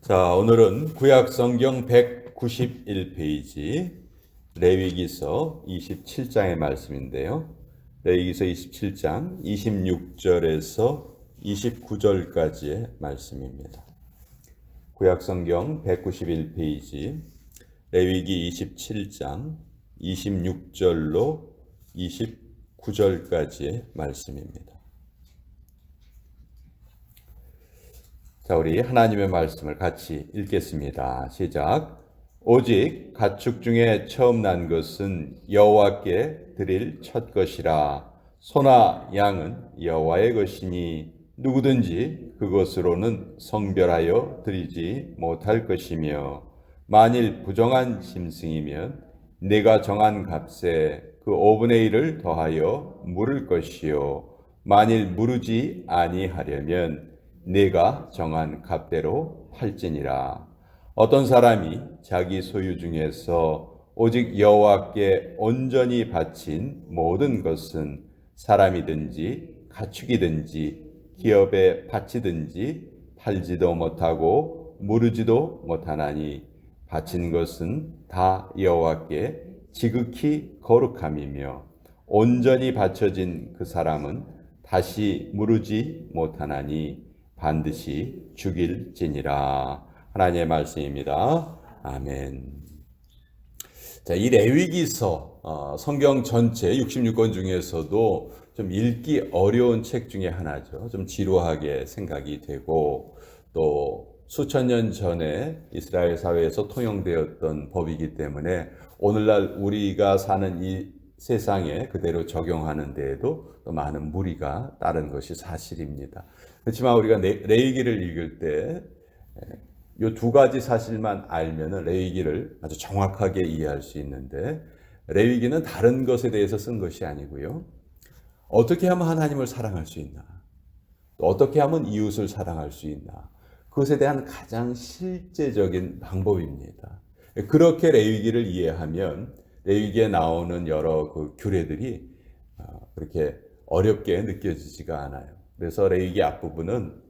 자, 오늘은 구약 성경 191페이지 레위기서 27장의 말씀인데요. 레위기서 27장 26절에서 29절까지의 말씀입니다. 구약 성경 191페이지 레위기 27장 26절로 29절까지의 말씀입니다. 자, 우리 하나님의 말씀을 같이 읽겠습니다. 시작. 오직 가축 중에 처음 난 것은 여호와께 드릴 첫 것이라. 소나 양은 여호와의 것이니 누구든지 그것으로는 성별하여 드리지 못할 것이며, 만일 부정한 짐승이면 내가 정한 값에 그 5분의 1을 더하여 물을 것이요, 만일 무르지 아니하려면 내가 정한 값대로 할지니라. 어떤 사람이 자기 소유 중에서 오직 여호와께 온전히 바친 모든 것은 사람이든지 가축이든지 기업에 바치든지 팔지도 못하고 무르지도 못하나니, 바친 것은 다 여호와께 지극히 거룩함이며 온전히 바쳐진 그 사람은 다시 무르지 못하나니 반드시 죽일지니라. 하나님의 말씀입니다. 아멘. 자, 이 레위기서 성경 전체 66권 중에서도 좀 읽기 어려운 책 중에 하나죠. 좀 지루하게 생각이 되고, 또 수천 년 전에 이스라엘 사회에서 통용되었던 법이기 때문에 오늘날 우리가 사는 이 세상에 그대로 적용하는 데에도 또 많은 무리가 따른 것이 사실입니다. 그렇지만 우리가 레위기를 읽을 때 이 두 가지 사실만 알면은 레위기를 아주 정확하게 이해할 수 있는데, 레위기는 다른 것에 대해서 쓴 것이 아니고요, 어떻게 하면 하나님을 사랑할 수 있나, 또 어떻게 하면 이웃을 사랑할 수 있나, 그것에 대한 가장 실제적인 방법입니다. 그렇게 레위기를 이해하면 레위기에 나오는 여러 그 규례들이 그렇게 어렵게 느껴지지가 않아요. 그래서 레위기 앞부분은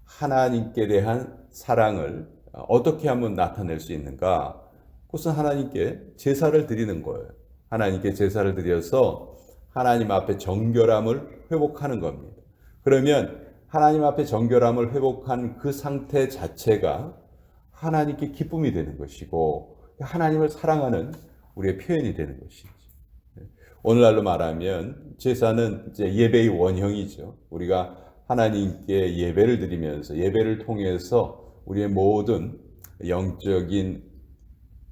하나님께 대한 사랑을 어떻게 하면 나타낼 수 있는가? 그것은 하나님께 제사를 드리는 거예요. 하나님께 제사를 드려서 하나님 앞에 정결함을 회복하는 겁니다. 그러면 하나님 앞에 정결함을 회복한 그 상태 자체가 하나님께 기쁨이 되는 것이고, 하나님을 사랑하는 우리의 표현이 되는 것이죠. 오늘날로 말하면 제사는 이제 예배의 원형이죠. 우리가 하나님께 예배를 드리면서 예배를 통해서 우리의 모든 영적인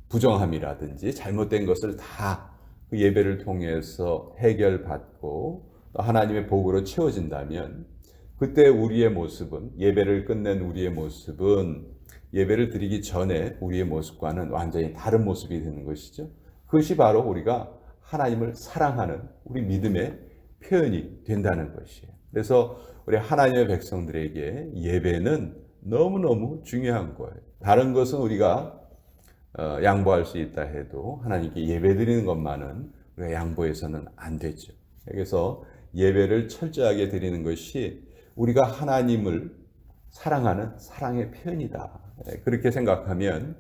부정함이라든지 잘못된 것을 다 그 예배를 통해서 해결받고 하나님의 복으로 채워진다면, 그때 우리의 모습은, 예배를 끝낸 우리의 모습은 예배를 드리기 전에 우리의 모습과는 완전히 다른 모습이 되는 것이죠. 그것이 바로 우리가 하나님을 사랑하는 우리 믿음의 표현이 된다는 것이에요. 그래서 우리 하나님의 백성들에게 예배는 너무너무 중요한 거예요. 다른 것은 우리가 양보할 수 있다 해도 하나님께 예배 드리는 것만은 우리가 양보해서는 안 되죠. 그래서 예배를 철저하게 드리는 것이 우리가 하나님을 사랑하는 사랑의 표현이다. 그렇게 생각하면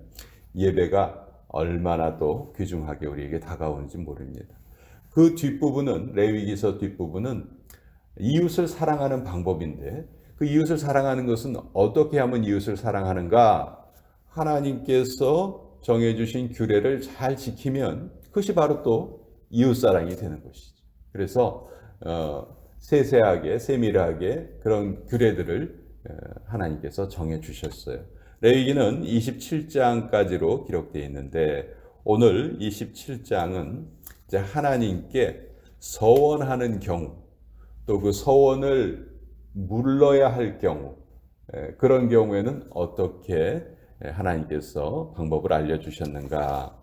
예배가 얼마나 더 귀중하게 우리에게 다가오는지 모릅니다. 그 뒷부분은, 레위기서 뒷부분은 이웃을 사랑하는 방법인데, 그 이웃을 사랑하는 것은 어떻게 하면 이웃을 사랑하는가? 하나님께서 정해주신 규례를 잘 지키면 그것이 바로 또 이웃사랑이 되는 것이죠. 그래서 세세하게 세밀하게 그런 규례들을 하나님께서 정해주셨어요. 레위기는 27장까지로 기록되어 있는데, 오늘 27장은 이제 하나님께 서원하는 경우, 또 그 서원을 물러야 할 경우, 그런 경우에는 어떻게 하나님께서 방법을 알려주셨는가.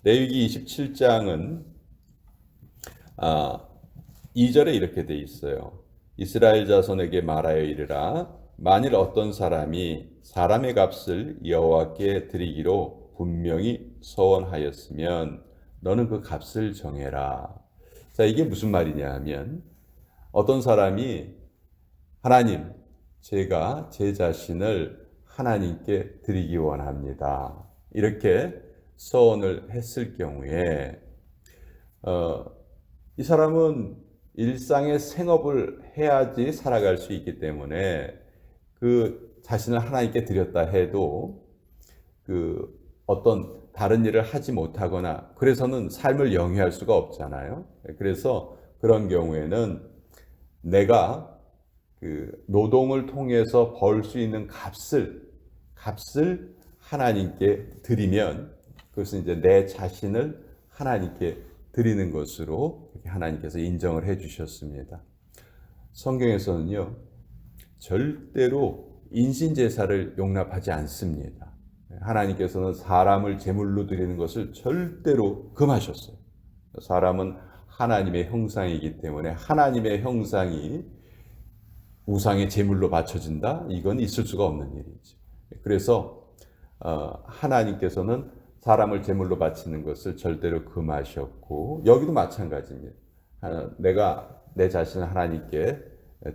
레위기 27장은 2절에 이렇게 돼 있어요. 이스라엘 자손에게 말하여 이르라. 만일 어떤 사람이 사람의 값을 여호와께 드리기로 분명히 서원하였으면 너는 그 값을 정해라. 자, 이게 무슨 말이냐 하면, 어떤 사람이 하나님, 제가 제 자신을 하나님께 드리기 원합니다. 이렇게 서원을 했을 경우에 이 사람은 일상의 생업을 해야지 살아갈 수 있기 때문에 그 자신을 하나님께 드렸다 해도 그 어떤 다른 일을 하지 못하거나 그래서는 삶을 영위할 수가 없잖아요. 그래서 그런 경우에는 내가 그 노동을 통해서 벌 수 있는 값을 하나님께 드리면 그것은 이제 내 자신을 하나님께 드리는 것으로 하나님께서 인정을 해 주셨습니다. 성경에서는요, 절대로 인신제사를 용납하지 않습니다. 하나님께서는 사람을 제물로 드리는 것을 절대로 금하셨어요. 사람은 하나님의 형상이기 때문에 하나님의 형상이 우상의 제물로 바쳐진다? 이건 있을 수가 없는 일이죠. 그래서 하나님께서는 사람을 제물로 바치는 것을 절대로 금하셨고 여기도 마찬가지입니다. 내가 내 자신을 하나님께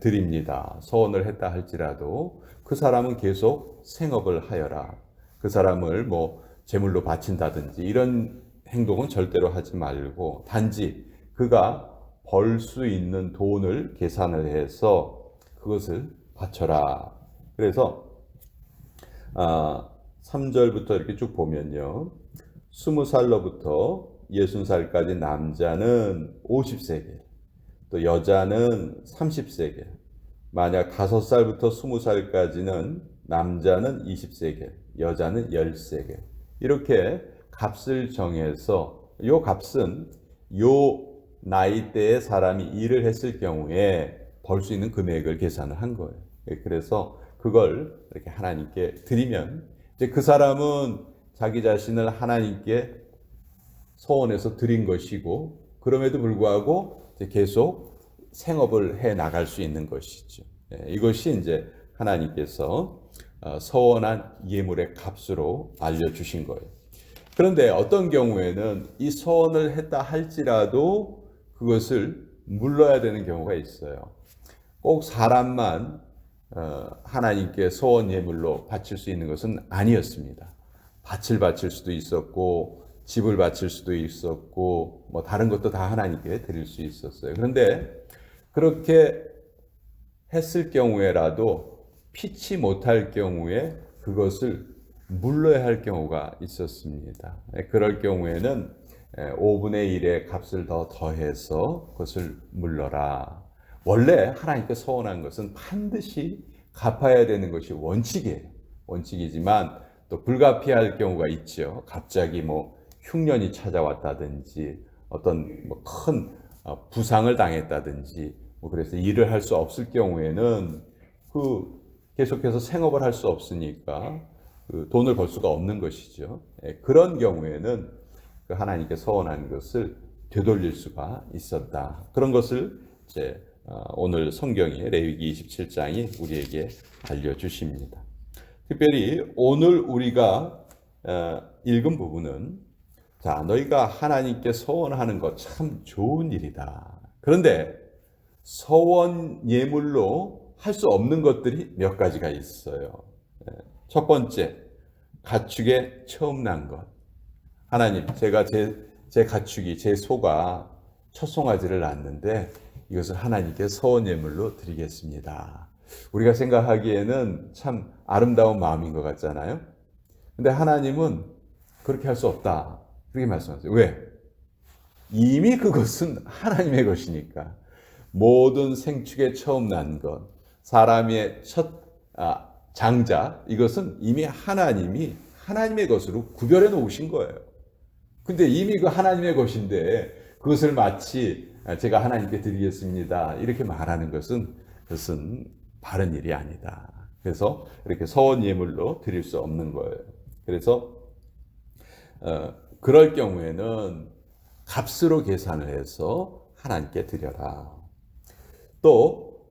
드립니다. 서원을 했다 할지라도 그 사람은 계속 생업을 하여라. 그 사람을 뭐 제물로 바친다든지 이런 행동은 절대로 하지 말고 단지 그가 벌 수 있는 돈을 계산을 해서 그것을 바쳐라. 그래서 3절부터 이렇게 쭉 보면요. 20살로부터 60살까지 남자는 50세겔, 또 여자는 30세겔, 만약 5살부터 20살까지는 남자는 20세겔, 여자는 10세겔. 이렇게 값을 정해서 이 값은 이 나이대의 사람이 일을 했을 경우에 벌 수 있는 금액을 계산을 한 거예요. 그래서 그걸 이렇게 하나님께 드리면 이제 그 사람은 자기 자신을 하나님께 서원해서 드린 것이고 그럼에도 불구하고 이제 계속 생업을 해 나갈 수 있는 것이죠. 이것이 이제 하나님께서 서원한 예물의 값으로 알려주신 거예요. 그런데 어떤 경우에는 이 서원을 했다 할지라도 그것을 물러야 되는 경우가 있어요. 꼭 사람만 하나님께 서원 예물로 바칠 수 있는 것은 아니었습니다. 밭을 바칠 수도 있었고 집을 바칠 수도 있었고 뭐 다른 것도 다 하나님께 드릴 수 있었어요. 그런데 그렇게 했을 경우에라도 피치 못할 경우에 그것을 물러야 할 경우가 있었습니다. 그럴 경우에는 5분의 1의 값을 더 더해서 그것을 물러라. 원래 하나님께 서원한 것은 반드시 갚아야 되는 것이 원칙이에요. 원칙이지만 또 불가피할 경우가 있죠. 갑자기 뭐 흉년이 찾아왔다든지 어떤 뭐 큰 부상을 당했다든지 뭐 그래서 일을 할 수 없을 경우에는 그 계속해서 생업을 할 수 없으니까 그 돈을 벌 수가 없는 것이죠. 그런 경우에는 그 하나님께 서원한 것을 되돌릴 수가 있었다. 그런 것을 이제 오늘 성경이 레위기 27장이 우리에게 알려주십니다. 특별히 오늘 우리가 읽은 부분은 자, 너희가 하나님께 서원하는 것 참 좋은 일이다. 그런데 서원 예물로 할 수 없는 것들이 몇 가지가 있어요. 첫 번째, 가축의 처음 난 것. 하나님, 제가 제 가축이, 제 소가 첫 송아지를 낳았는데 이것을 하나님께 서원 예물로 드리겠습니다. 우리가 생각하기에는 참 아름다운 마음인 것 같잖아요. 근데 하나님은 그렇게 할 수 없다. 그렇게 말씀하세요. 왜? 이미 그것은 하나님의 것이니까. 모든 생축의 처음 난 것, 사람의 첫 장자, 이것은 이미 하나님이 하나님의 것으로 구별해 놓으신 거예요. 근데 이미 그 하나님의 것인데 그것을 마치 제가 하나님께 드리겠습니다. 이렇게 말하는 그것은 바른 일이 아니다. 그래서 이렇게 서원 예물로 드릴 수 없는 거예요. 그래서 그럴 경우에는 값으로 계산을 해서 하나님께 드려라. 또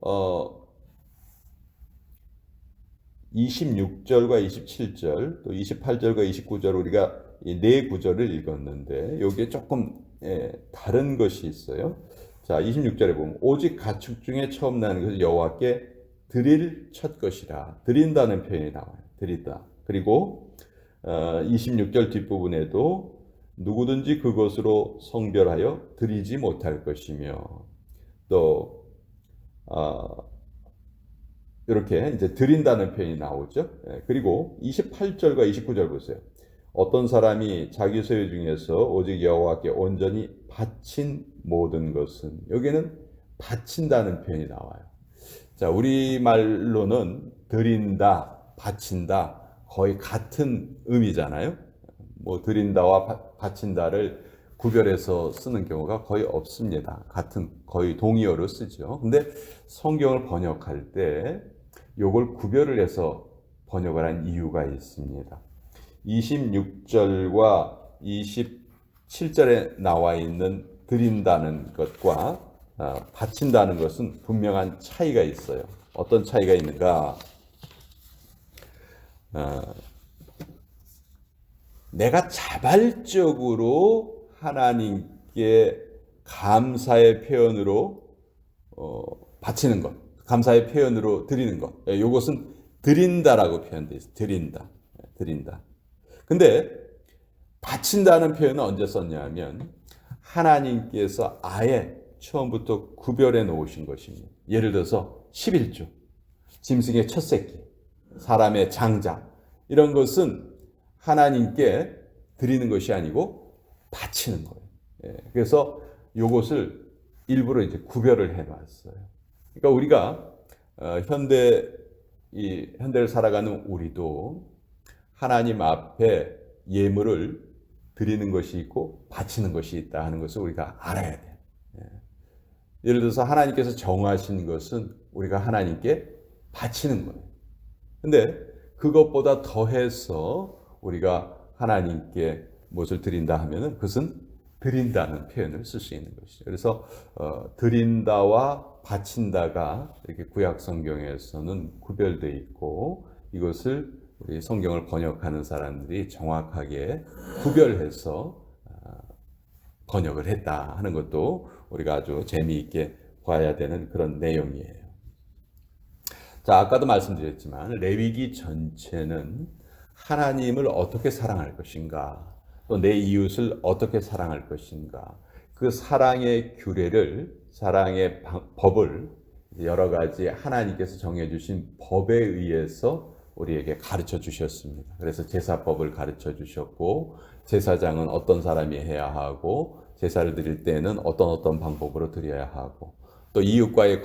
26절과 27절 또 28절과 29절 우리가 이 네 구절을 읽었는데 여기에 조금 다른 것이 있어요. 자, 26절에 보면 오직 가축 중에 처음 나는 것을 여호와께 드릴 첫 것이라. 드린다는 표현이 나와요. 드리다. 그리고 26절 뒷부분에도 누구든지 그것으로 성별하여 드리지 못할 것이며, 또 이렇게 이제 드린다는 표현이 나오죠. 그리고 28절과 29절 보세요. 어떤 사람이 자기 소유 중에서 오직 여호와께 온전히 바친 모든 것은, 여기는 바친다는 표현이 나와요. 자, 우리말로는 드린다, 바친다 거의 같은 의미잖아요. 뭐 드린다와 바친다를 구별해서 쓰는 경우가 거의 없습니다. 같은 거의 동의어로 쓰죠. 근데 성경을 번역할 때 요걸 구별을 해서 번역을 한 이유가 있습니다. 26절과 27절에 나와 있는 드린다는 것과 바친다는 것은 분명한 차이가 있어요. 어떤 차이가 있는가? 내가 자발적으로 하나님께 감사의 표현으로 바치는 것, 감사의 표현으로 드리는 것, 이것은 드린다라고 표현되어 있어요. 드린다. 근데 바친다는 표현은 언제 썼냐면 하나님께서 아예 처음부터 구별해 놓으신 것입니다. 예를 들어서 11조, 짐승의 첫 새끼, 사람의 장자, 이런 것은 하나님께 드리는 것이 아니고 바치는 거예요. 그래서 이것을 일부러 이제 구별을 해놨어요. 그러니까 우리가 현대를 살아가는 우리도 하나님 앞에 예물을 드리는 것이 있고 바치는 것이 있다 하는 것을 우리가 알아야 돼요. 예를 들어서 하나님께서 정하신 것은 우리가 하나님께 바치는 거예요. 근데 그것보다 더해서 우리가 하나님께 무엇을 드린다 하면은 그것은 드린다는 표현을 쓸 수 있는 것이죠. 그래서 드린다와 바친다가 이렇게 구약 성경에서는 구별되어 있고, 이것을 우리 성경을 번역하는 사람들이 정확하게 구별해서 번역을 했다 하는 것도 우리가 아주 재미있게 봐야 되는 그런 내용이에요. 자, 아까도 말씀드렸지만 레위기 전체는 하나님을 어떻게 사랑할 것인가, 또 내 이웃을 어떻게 사랑할 것인가, 그 사랑의 규례를, 사랑의 법을 여러 가지 하나님께서 정해주신 법에 의해서 우리에게 가르쳐 주셨습니다. 그래서 제사법을 가르쳐 주셨고, 제사장은 어떤 사람이 해야 하고, 제사를 드릴 때는 어떤 방법으로 드려야 하고, 또 이웃과의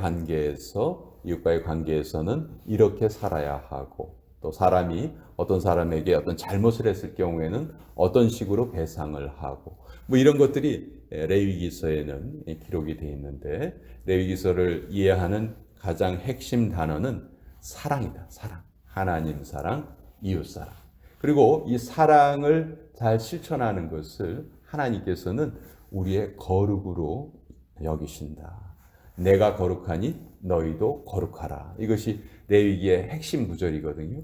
관계에서는 이렇게 살아야 하고, 또 사람이 어떤 사람에게 어떤 잘못을 했을 경우에는 어떤 식으로 배상을 하고, 뭐 이런 것들이 레위기서에는 기록이 되어 있는데, 레위기서를 이해하는 가장 핵심 단어는 사랑이다. 사랑. 하나님 사랑, 이웃 사랑. 그리고 이 사랑을 잘 실천하는 것을 하나님께서는 우리의 거룩으로 여기신다. 내가 거룩하니 너희도 거룩하라. 이것이 레위기의 핵심 구절이거든요.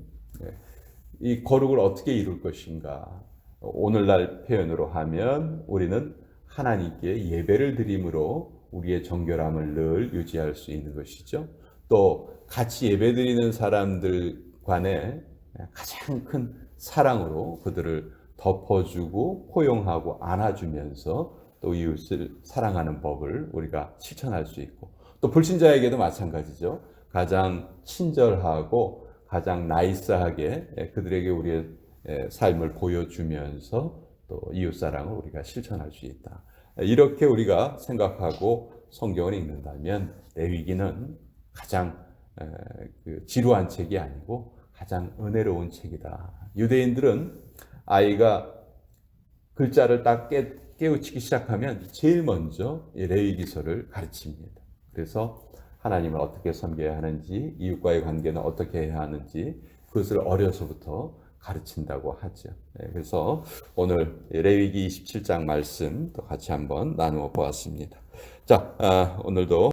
이 거룩을 어떻게 이룰 것인가? 오늘날 표현으로 하면 우리는 하나님께 예배를 드림으로 우리의 정결함을 늘 유지할 수 있는 것이죠. 또 같이 예배드리는 사람들 간에 가장 큰 사랑으로 그들을 덮어주고 포용하고 안아주면서 또 이웃을 사랑하는 법을 우리가 실천할 수 있고, 또 불신자에게도 마찬가지죠. 가장 친절하고 가장 나이스하게 그들에게 우리의 삶을 보여주면서 또 이웃사랑을 우리가 실천할 수 있다. 이렇게 우리가 생각하고 성경을 읽는다면 레위기는 가장 지루한 책이 아니고 가장 은혜로운 책이다. 유대인들은 아이가 글자를 딱 깨우치기 시작하면 제일 먼저 레위기서를 가르칩니다. 그래서 하나님을 어떻게 섬겨야 하는지, 이웃과의 관계는 어떻게 해야 하는지 그것을 어려서부터 가르친다고 하죠. 그래서 오늘 레위기 27장 말씀 또 같이 한번 나누어 보았습니다. 자, 오늘도